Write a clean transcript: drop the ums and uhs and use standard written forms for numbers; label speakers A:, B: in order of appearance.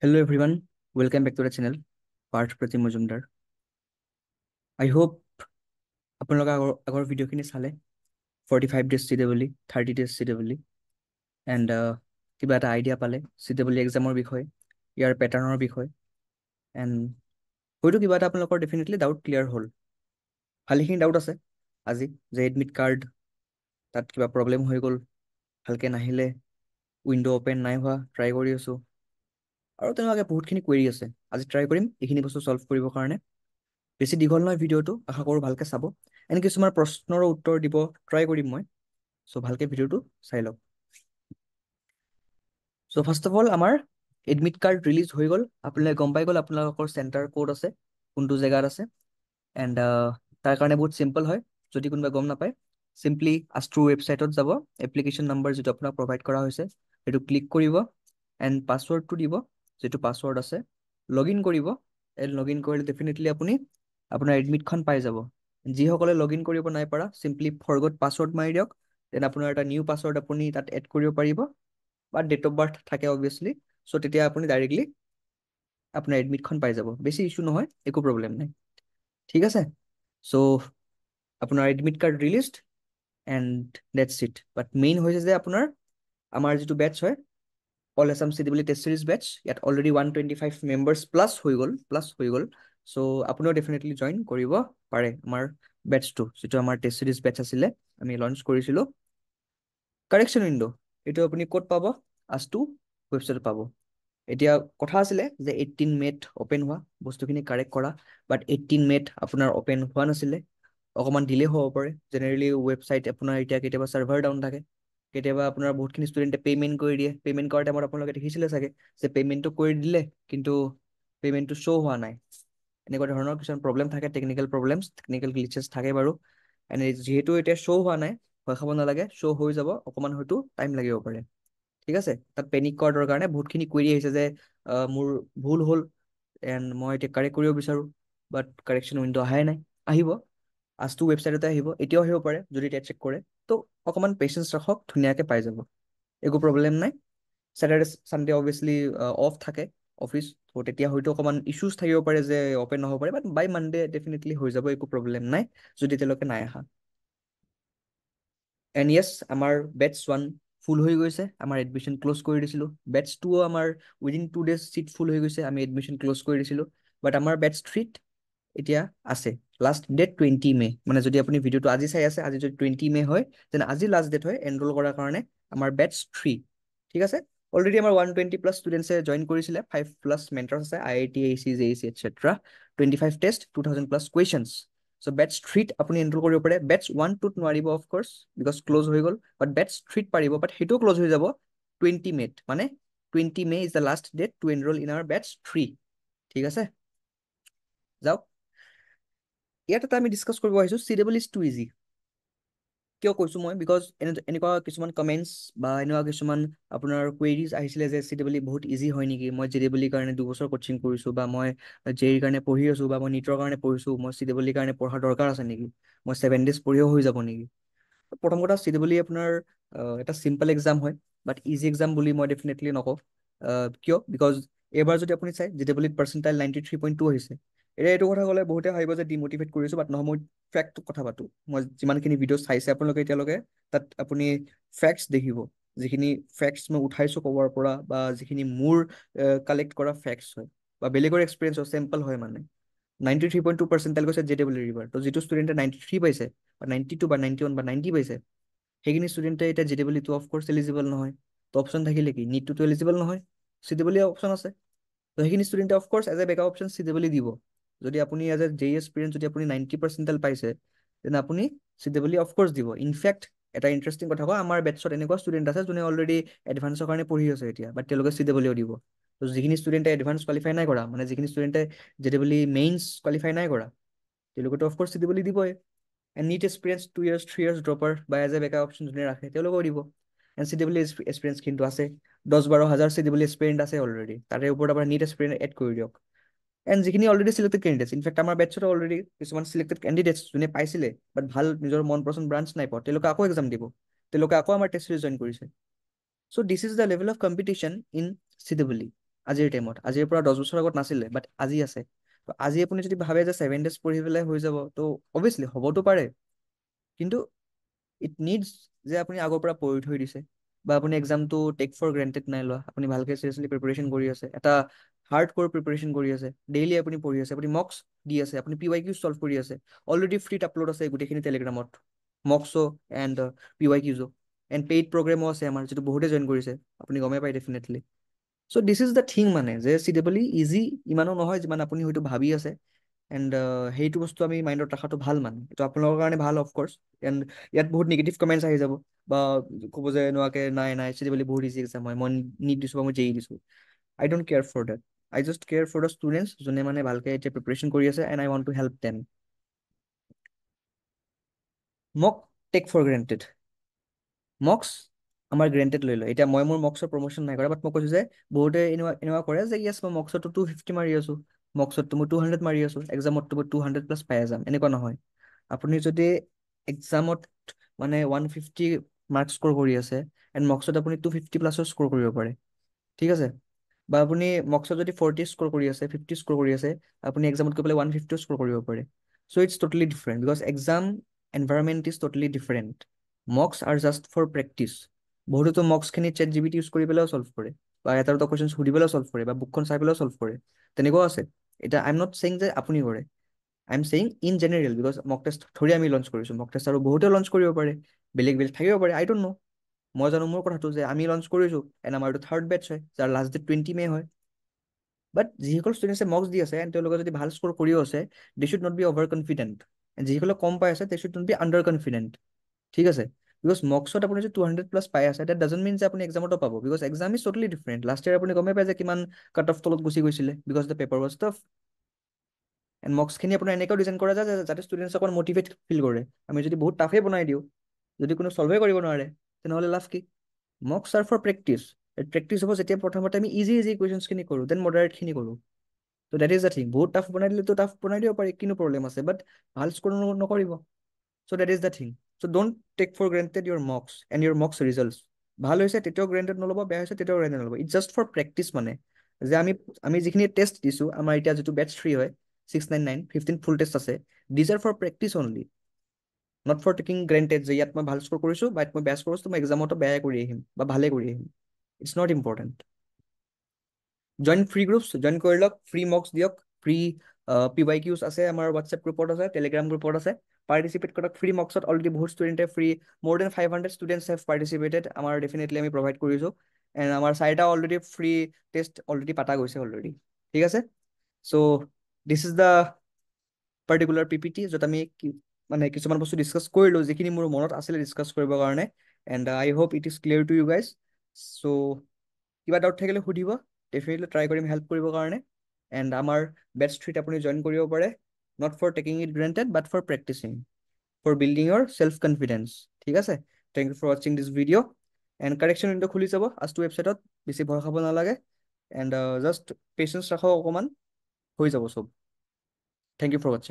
A: Hello everyone, welcome back to the channel, Parth Pratim Majumdar. I hope আপোনালোকে আগৰ ভিডিঅ'খিনি চালে 45 days CWE, 30 days CWE and কিবা এটা idea পালে CWE এক্সামৰ বিষয়ে, ইয়াৰ পেটাৰ্নৰ বিষয়ে and হয়তো কিবা এটা আপোনালোকৰ ডেফিনেটলি ডাউট ক্লিয়াৰ হ'ল। ভালেখিনি ডাউট আছে আজি যে এডমিট কাৰ্ড তাত কিবা প্ৰব্লেম হৈ গ'ল, ভালকে নাহিলে, উইণ্ড' অপেন নাই হোৱা, ট্ৰাই কৰি আছোঁ আৰু তেনেকুৱাকৈ বহুতখিনি কুৱেৰি আছে। আজি ট্ৰাই কৰিম এইখিনি বস্তু ছল্ভ কৰিবৰ কাৰণে। বেছি দীঘল নহয় ভিডিঅ'টো, আশা কৰোঁ ভালকৈ চাব। এনে কিছুমান প্ৰশ্নৰো উত্তৰ দিব ট্ৰাই কৰিম মই, চ' ভালকৈ ভিডিঅ'টো চাই লওক। চ' ফাৰ্ষ্ট অফ অল আমাৰ এডমিট কাৰ্ড ৰিলিজ হৈ গ'ল, আপোনালোকে গম পাই গ'ল আপোনালোকৰ চেণ্টাৰ ক'ত আছে, কোনটো জেগাত আছে। এণ্ড তাৰ কাৰণে বহুত চিম্পল হয়, যদি কোনোবাই গম নাপায় চিম্পলি আষ্ট্ৰু ৱেবছাইটত যাব, এপ্লিকেশ্যন নাম্বাৰ যিটো আপোনাক প্ৰভাইড কৰা হৈছে সেইটো ক্লিক কৰিব এণ্ড পাছৱৰ্ডটো দিব, যিটো পাছৱৰ্ড আছে লগ ইন কৰিব। এণ্ড লগ ইন কৰিলে ডেফিনেটলি আপুনি আপোনাৰ এডমিটখন পাই যাব। যিসকলে লগ ইন কৰিব নাই পৰা চিম্পলি ফৰগট পাছৱৰ্ড মাৰি দিয়ক, দেন আপোনাৰ এটা নিউ পাছৱৰ্ড আপুনি তাত এড কৰিব পাৰিব বা ডেট অফ বাৰ্থ থাকে অবভিয়াছলি, চ' তেতিয়া আপুনি ডাইৰেক্টলি আপোনাৰ এডমিটখন পাই যাব। বেছি ইছ্যু নহয়, একো প্ৰব্লেম নাই, ঠিক আছে। চ' আপোনাৰ admit card released and that's it. But main হৈছে যে আপোনাৰ আমাৰ যিটো বেটছ হয় all Assam CWE test series batch, ইয়াত অলৰেডি 125 মেম্বাৰ্ছ প্লাছ হৈ গ'ল। চ' আপুনিও ডেফিনেটলি জইন কৰিব পাৰে আমাৰ বেটছটো, যিটো আমাৰ টেষ্ট চিৰিজ বেটছ আছিলে, আমি লঞ্চ কৰিছিলোঁ। কাৰেকশ্যন উইণ্ড' এইটো আপুনি ক'ত পাব? আষ্ট্ৰু ৱেবছাইটত পাব। এতিয়া কথা আছিলে যে 18 মে'ত অ'পেন হোৱা, বস্তুখিনি কাৰেক্ট কৰা, বাট 18 মে'ত আপোনাৰ অ'পেন হোৱা নাছিলে, অকণমান ডিলে হ'ব পাৰে। জেনেৰেলি ৱেবছাইট আপোনাৰ এতিয়া কেতিয়াবা ছাৰ্ভাৰ ডাউন থাকে, কেতিয়াবা আপোনাৰ বহুতখিনি ষ্টুডেণ্টে পে'মেণ্ট কৰি দিয়ে, পে'মেণ্ট কৰাৰ টাইমত আপোনালোকে দেখিছিলে চাগে যে পে'মেণ্টটো কৰি দিলে কিন্তু পে'মেণ্টটো শ্ব' হোৱা নাই। এনেকুৱা ধৰণৰ কিছুমান প্ৰব্লেম থাকে, টেকনিকেল গ্লিচেছ থাকে বাৰু। এণ্ড যিহেতু এতিয়া শ্ব' হোৱা নাই, ভয় খাব নালাগে, শ্ব' হৈ যাব, অকণমান হয়তো টাইম লাগিব পাৰে, ঠিক আছে। তাত পেনিক কৰাৰ কাৰণে বহুতখিনি কুৱেৰি আহিছে যে মোৰ ভুল হ'ল এণ্ড মই এতিয়া কাৰেক্ট কৰিব বিচাৰোঁ, বাট কাৰেকশ্যন উইণ্ড' অহাই নাই। আহিব, আষ্ট্ৰু ৱেবছাইটতে আহিব, এতিয়াও আহিব পাৰে যদি এতিয়া চেক কৰে। ত' অকণমান পেচেঞ্চ ৰাখক, ধুনীয়াকৈ পাই যাব, একো প্ৰব্লেম নাই। ছেটাৰডে ছানডে অবভিয়াছলি অফ থাকে অফিচ, ত' তেতিয়া হয়তো অকণমান ইছ্যুজ থাকিব পাৰে যে অ'পেন নহ'ব পাৰে, বাট বাই মানডে ডেফিনেটলি হৈ যাব, একো প্ৰব্লেম নাই যদি এতিয়ালৈকে নাই আহা। এণ্ড য়েছ, আমাৰ বেটছ 1 ফুল হৈ গৈছে, আমাৰ এডমিশ্যন ক্ল'জ কৰি দিছিলোঁ। বেটছ 2 আমাৰ উইদিন 2 days চিট ফুল হৈ গৈছে, আমি এডমিশ্যন ক্ল'জ কৰি দিছিলোঁ। বাট আমাৰ বেটছ 3 এতিয়া আছে, লাষ্ট ডেট 20 মে', মানে যদি আপুনি ভিডিঅ'টো আজি চাই আছে, আজি যদি 20 মে' হয় তেনে আজি লাষ্ট ডেট হয় এনৰোল কৰাৰ কাৰণে আমাৰ বেটছ 3, ঠিক আছে। অলৰেডি আমাৰ 120+ ষ্টুডেণ্টছে জইন কৰিছিলে, 5+ মেণ্টাৰ্ছ আছে, IIT, AC, JEC etcetera, 25 test, 2000+ questions. So' batches 3ত আপুনি এনৰোল কৰিব পাৰে। বেটছ 1-2ত নোৱাৰিব অফক'ৰ্ছ, বিকজ ক্ল'জ হৈ গ'ল, বাট বেটছ 3ত পাৰিব, বাট সেইটোও ক্ল'জ হৈ যাব 20 মে'ত, মানে 20 May' is the last date to enrol in our batches 3, ঠিক আছে। যাওক, ইয়াত এটা আমি ডিছকাছ কৰিব আহিছোঁ CWE ইজ টু ইজি। কিয় কৈছোঁ মই? বিকজ এনেকুৱা কিছুমান কমেণ্টছ বা এনেকুৱা কিছুমান আপোনাৰ কুৱেৰিজ আহিছিলে যে CWE বহুত ইজি হয় নেকি, মই JEE কাৰণে 2 বছৰ কোচিং কৰিছোঁ, বা মই JEE কাৰণে পঢ়ি আছোঁ, বা মই NEET কাৰণে পঢ়িছোঁ, মই CWE কাৰণে পঢ়াৰ দৰকাৰ আছে নেকি, মই 7 days পঢ়িও হৈ যাব নেকি? প্ৰথম কথা, CWE আপোনাৰ এটা চিম্পল এক্সাম হয়, বাট ইজি এক্সাম বুলি মই ডেফিনেটলি নকওঁ। কিয়? বিকজ এইবাৰ যদি আপুনি চাই JEE পাৰ্চেণ্টাইল 93.2 আহিছে। এতিয়া এইটো কথা ক'লে বহুতে ভাবিব যে ডিম'টিভেট কৰিছোঁ, বাট নহয়, মই ফেক্টটো কথা পাতোঁ। মই যিমানখিনি ভিডিঅ' চাইছে আপোনালোকে এতিয়ালৈকে, তাত আপুনি ফেক্টছ দেখিব, যিখিনি ফেক্টছ মই উঠাইছোঁ ক'বৰ পৰা, বা যিখিনি মোৰ কালেক্ট কৰা ফেক্টছ হয়, বা বেলেগৰ এক্সপিৰিয়েঞ্চ হয়, চেম্পল হয়। মানে 93.2 পাৰ্চেণ্টাইল গৈছে JEE ৰিভাৰ, তো যিটো ষ্টুডেণ্টে 93 পাইছে, বা 92 বা 91 বা 90 পাইছে, সেইখিনি ষ্টুডেণ্টে এতিয়া JEE টো অফক'ৰ্ছ এলিজিবল নহয়। তো অপশ্যন থাকিলে কি, NEET-টোতো এলিজিবল নহয়, CWE অপশ্যন আছে। তো সেইখিনি ষ্টুডেণ্টে of course as a backup option CWE দিব। যদি আপুনি এজ এ JEE এক্সপিৰিয়েঞ্চ যদি আপুনি 90 পাৰ্চেণ্টাইল পাইছে, তেনে আপুনি CWE অফক'ৰ্ছ দিব। ইনফেক্ট এটা ইণ্টাৰেষ্টিং কথা কওঁ, আমাৰ বেটছত এনেকুৱা ষ্টুডেণ্ট আছে যোনে অলৰেডি এডভান্সৰ কাৰণে পঢ়ি আছে এতিয়া, বাট তেওঁলোকে CWE দিব। তো যিখিনি ষ্টুডেণ্টে এডভান্স কোৱালিফাই নাই কৰা, মানে যিখিনি ষ্টুডেণ্টে JEE মেইনছ কোৱালিফাই নাই কৰা, তেওঁলোকেতো অফক'ৰ্ছ CWE দিবই। And NEET experience 2 years 3 years dropper বা এজ এ বেকআপ অপশ্যন যোনে ৰাখে তেওঁলোকেও দিব। এণ্ড CWE এক্সপিৰিয়েঞ্চ কিন্তু আছে, 10-12 হাজাৰ CWE এক্সপিৰিয়েঞ্চ আছে অলৰেডি, তাৰে ওপৰত আপোনাৰ NEET এক্সপিৰিয়েঞ্চ এড কৰি দিয়ক। এণ্ড যিখিনি অলৰেডি চিলেক্টেড কেণ্ডিডেটছ, ইনফেক্ট আমাৰ বেটছতো অলৰেডি কিছুমান চিলেক্টেড কেণ্ডিডেটছ যোনে পাইছিলে, বাট ভাল নিজৰ মন পচন্দ ব্ৰাঞ্চ নাই পোৱা, তেওঁলোকে আকৌ এক্সাম দিব, তেওঁলোকে আকৌ আমাৰ টেষ্ট চিৰিজ জইন কৰিছে। So' this is the level of competition in CWE। আজিৰ টাইমত, আজিৰ পৰা 10 বছৰ আগত নাছিলে, বাট আজি আছে। তো আজি আপুনি যদি ভাবে যে 7 days পঢ়ি পেলাই হৈ যাব, তো অবভিয়াছলি হ'বতো পাৰে, কিন্তু ইট নিডছ যে আপুনি আগৰ পৰা পঢ়ি থৈ দিছে, বা আপুনি এক্সামটো টেক ফৰ গ্ৰেণ্টেড নাই লোৱা, আপুনি ভালকে চিৰিয়াছলি প্ৰিপাৰেশ্যন কৰি আছে, এটা হাৰ্ড ক'ৰ প্ৰিপাৰেশ্যন কৰি আছে, ডেইলি আপুনি পঢ়ি আছে, আপুনি মক্স দি আছে, আপুনি PYQ চল্ভ কৰি আছে, অলৰেডি ফ্ৰীত আপলোড আছে গোটেইখিনি টেলিগ্ৰামত, মক্সো এণ্ড PYQজো, এণ্ড পেইড প্ৰগ্ৰেমো আছে আমাৰ, যিটো বহুতে জইন কৰিছে, আপুনি গমেই পায় definitely. So' this is the thing, মানে যে CEE ইজি ইমানো নহয় যিমান আপুনি হয়তো ভাবি আছে। এণ্ড সেইটো বস্তু আমি মাইণ্ডত ৰখাটো ভাল, মানে এইটো আপোনালোকৰ কাৰণে ভাল অফক'ৰ্ছ। এণ্ড ইয়াত বহুত নিগেটিভ কমেণ্টছ আহি যাব, বা ক'ব যে এনেকুৱাকে নাই নাই CEE বহুত ইজি এক্সাম হয়, মই নিট দিছোঁ বা মই JEE দিছোঁ। I don't care for that, I just care for the students যোনে মানে ভালকে এতিয়া প্ৰিপাৰেশ্যন কৰি আছে, and I want to help them. মোক টেক ফৰ গ্ৰেণ্টেড, মক্স আমাৰ গ্ৰেণ্টেড লৈ লয়। এতিয়া মই মোৰ মক্সৰ প্ৰমোশ্যন নাই কৰা, বাট মই কৈছোঁ যে বহুতে এনেকুৱা এনেকুৱা কৰে যে য়েছ মই মক্সতো 250 মাৰি আছোঁ, মক্সতো মই 200 মাৰি আছোঁ, এক্সামততো মই 200+ পাই যাম, এনেকুৱা নহয়। আপুনি যদি এক্সামত মানে 150 মাৰ্কছ স্ক'ৰ কৰি আছে, এণ্ড মক্সত আপুনি 250+ স্ক'ৰ কৰিব পাৰে, ঠিক আছে। বা আপুনি মক্সত যদি 40 স্ক'ৰ কৰি আছে, 50 স্ক'ৰ কৰি আছে, আপুনি এক্সামত গৈ পেলাই 150 স্ক'ৰ কৰিব পাৰে। So' it's totally different, because exam environment is totally different. Mocks are just for practice. বহুতেতো মক্সখিনি ChatGPT ইউজ কৰি পেলাইও চল্ভ কৰে, বা এটা দুটা কুৱেশ্যন সুধি পেলাইও চল্ভ কৰে, বা বুকখন চাই পেলাইও চল্ভ কৰে, তেনেকুৱাও আছে। এতিয়া আই এম নট ছেইং যে আপুনি কৰে, I am saying in general, because mock test through আমি লঞ্চ কৰিছোঁ, মক টেষ্ট আৰু বহুতেও লঞ্চ কৰিব পাৰে, বেলেগ বেলেগ থাকিব পাৰে, আই ডোণ্ট ন'। মই জানো মোৰ কথাটো যে আমি লঞ্চ কৰিছোঁ, এণ্ড আমাৰ এইটো থাৰ্ড বেটছ হয়, যাৰ লাষ্ট ডেট 20 মে হয়। বাট যিসকল ষ্টুডেণ্টছে মক্স দি আছে এণ্ড তেওঁলোকে যদি ভাল স্ক'ৰ কৰিও আছে, they should not be over confident, যিসকলে কম পাই আছে they should not be under confident, ঠিক আছে। বিকজ মক্সত আপুনি যদি 200+ পাই আছে, দেট ডাজন্ট মিন যে আপুনি এক্সামতো পাব, because exam is totally different. Last year আপুনি গমেই পাই যে কিমান কাট অফ তলত গুচি গৈছিলে, because the paper was tough. And মক্সখিনি আপোনাৰ এনেকৈ ডিজাইন কৰা যায় যাতে ষ্টুডেণ্টছ অকণ মটিভেট ফিল কৰে। আমি যদি বহুত টাফে বনাই দিওঁ, যদি কোনো চল্ভে কৰিব নোৱাৰে, তেনেহ'লে লাভ কি? Mocks are for practice. Practice হ'ব যেতিয়া প্ৰথমতে আমি ইজি ইজি কুৱেশ্যনছখিনি কৰোঁ, দেন মডাৰেটখিনি কৰোঁ। ত' দেট ইজ দ্য থিং, বহুত টাফ বনাই দিলেতো টাফ বনাই দিব পাৰি, কিনো প্ৰব্লেম আছে, বাট ভাল স্ক'ৰ নকৰিব। So' that is the thing. So' don't take for granted your mocks and your mocks results. ভাল হৈছে তেতিয়াও গ্ৰেণ্টেড নল'ব, বেয়া হৈছে তেতিয়াও গ্ৰেণ্টেড নল'ব। ইটছ জাষ্ট ফৰ প্ৰেক্টিচ, মানে যে আমি যিখিনি টেষ্ট দিছোঁ, আমাৰ এতিয়া যিটো বেটছ 3 হয়, 699 15 ফুল টেষ্ট আছে, these are for practice only, not for taking granted যে ইয়াত মই ভাল স্ক'ৰ কৰিছোঁ, বা ইয়াত মই বেয়া স্ক'ৰ কৰিছোঁ, মই এক্সামতো বেয়াই কৰি আহিম বা ভালে কৰি আহিম। It's not important. Join free groups, join কৰি লওক, ফ্ৰী মক্স দিয়ক, ফ্ৰী PYQs আছে, আমাৰ হোৱাটছএপ গ্ৰুপত আছে, টেলিগ্ৰাম গ্ৰুপত আছে, পাৰ্টিচিপেট কৰক। ফ্ৰী মক্সত অলৰেডি বহুত ষ্টুডেণ্টে মোৰ দেন 500 ষ্টুডেণ্টছ হেভ পাৰ্টিচিপেটেড, আমাৰ ডেফিনেটলি আমি প্ৰভাইড কৰিছোঁ। এণ্ড আমাৰ 4টা অলৰেডি ফ্ৰী টেষ্ট অলৰেডি পাতা গৈছে অলৰেডি, ঠিক আছে। So' this is the particular PPT, য'ত আমি মানে কিছুমান বস্তু ডিছকাছ কৰিলোঁ, যিখিনি মোৰ মনত আছিলে ডিছকাছ কৰিবৰ কাৰণে। And I hope it is clear to you guys. So' কিবা ডাউট থাকিলে সুধিব, ডেফিনেটলি ট্ৰাই কৰিম হেল্প কৰিবৰ কাৰণে। এণ্ড আমাৰ বেটছ 3ত আপুনি জইন কৰিব পাৰে, not for taking it granted, but for practicing, for building your self confidence, ঠিক আছে। থেংক ইউ ফৰ ৱাচিং this video'. And correction window' খুলি যাব আজটো ৱেবছাইটত, বেছি ভয় খাব নালাগে। এণ্ড জাষ্ট পেচেঞ্চ ৰাখক অকণমান, হৈ যাব চব। থেংক ইউ ফৰ ৱাচিং।